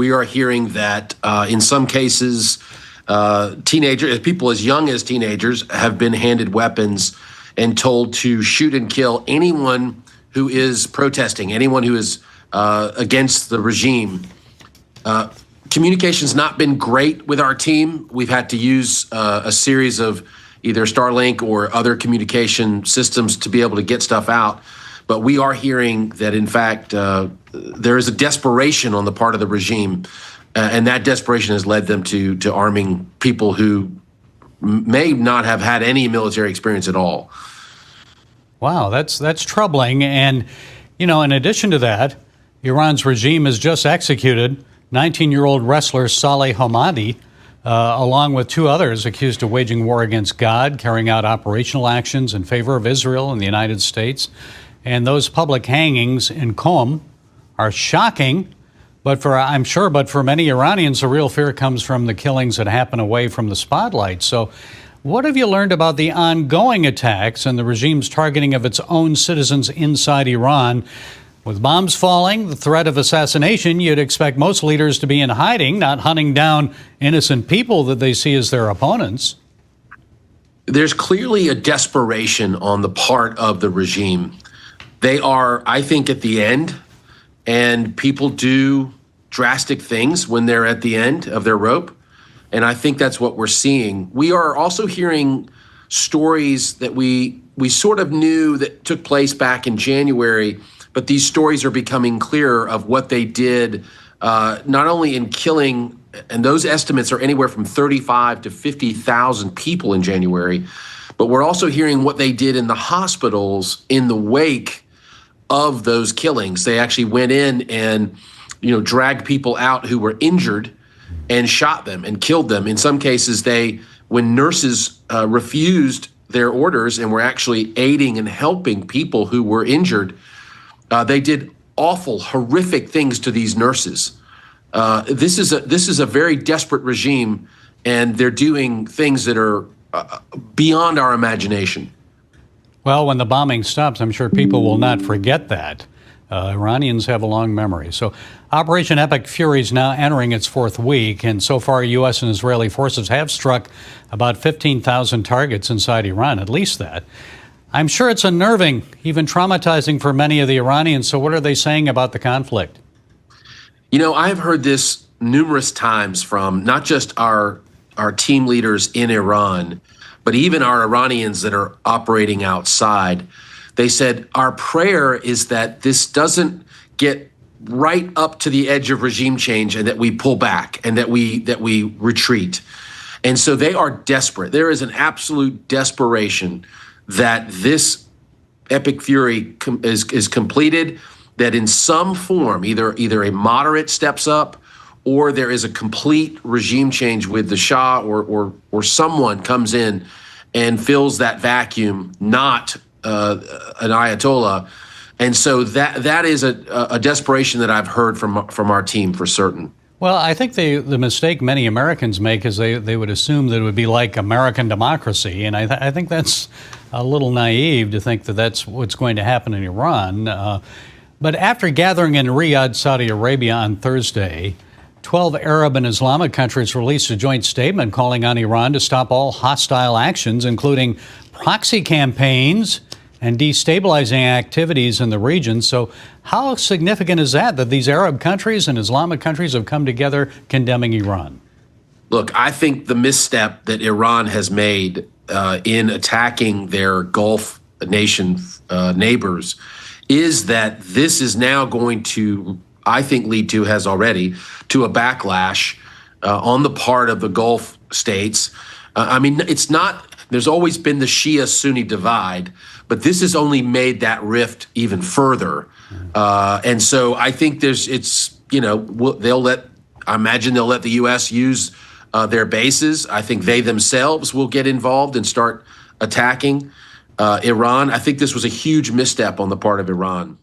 We are hearing that in some cases, teenagers, people as young as teenagers, have been handed weapons and told to shoot and kill anyone who is protesting, anyone who is against the regime. Communication's not been great with our team. We've had to use a series of either Starlink or other communication systems to be able to get stuff out. But we are hearing that, in fact, there is a desperation on the part of the regime, and that desperation has led them to arming people who may not have had any military experience at all. Wow, that's troubling. And, you know, in addition to that, Iran's regime has just executed 19-year-old wrestler Saleh Hamadi, along with two others accused of waging war against God, carrying out operational actions in favor of Israel and the United States. And those public hangings in Qom are shocking, but I'm sure for many Iranians, the real fear comes from the killings that happen away from the spotlight. So what have you learned about the ongoing attacks and the regime's targeting of its own citizens inside Iran? With bombs falling, the threat of assassination, you'd expect most leaders to be in hiding, not hunting down innocent people that they see as their opponents. There's clearly a desperation on the part of the regime. They are, I think, at the end, and people do drastic things when they're at the end of their rope. And I think that's what we're seeing. We are also hearing stories that we sort of knew that took place back in January, but these stories are becoming clearer of what they did, not only in killing, and those estimates are anywhere from 35 to 50,000 people in January, but we're also hearing what they did in the hospitals in the wake of those killings. They actually went in and, dragged people out who were injured and shot them and killed them. In some cases, when nurses refused their orders and were actually aiding and helping people who were injured, they did awful, horrific things to these nurses. This is a very desperate regime, and they're doing things that are beyond our imagination. Well, when the bombing stops, I'm sure people will not forget that. Iranians have a long memory. So Operation Epic Fury is now entering its fourth week, and so far U.S. and Israeli forces have struck about 15,000 targets inside Iran, at least that. I'm sure it's unnerving, even traumatizing for many of the Iranians. So what are they saying about the conflict? I've heard this numerous times from not just our team leaders in Iran, but even our Iranians that are operating outside. They said, our prayer is that this doesn't get right up to the edge of regime change and that we pull back and that we retreat. And so they are desperate. There is an absolute desperation that this epic fury is completed, that in some form, either a moderate steps up or there is a complete regime change with the Shah or someone comes in and fills that vacuum, not an Ayatollah. And so that is a desperation that I've heard from our team for certain. Well, I think the mistake many Americans make is they would assume that it would be like American democracy. And I think that's a little naive to think that that's what's going to happen in Iran. But after gathering in Riyadh, Saudi Arabia on Thursday, 12 Arab and Islamic countries released a joint statement calling on Iran to stop all hostile actions, including proxy campaigns and destabilizing activities in the region. So how significant is that these Arab countries and Islamic countries have come together condemning Iran? Look, I think the misstep that Iran has made in attacking their Gulf nation neighbors is that this is now going to, I think, lead to, has already, to a backlash on the part of the Gulf states. It's not, there's always been the Shia-Sunni divide, but this has only made that rift even further. And so I think I imagine they'll let the U.S. use their bases. I think they themselves will get involved and start attacking Iran. I think this was a huge misstep on the part of Iran.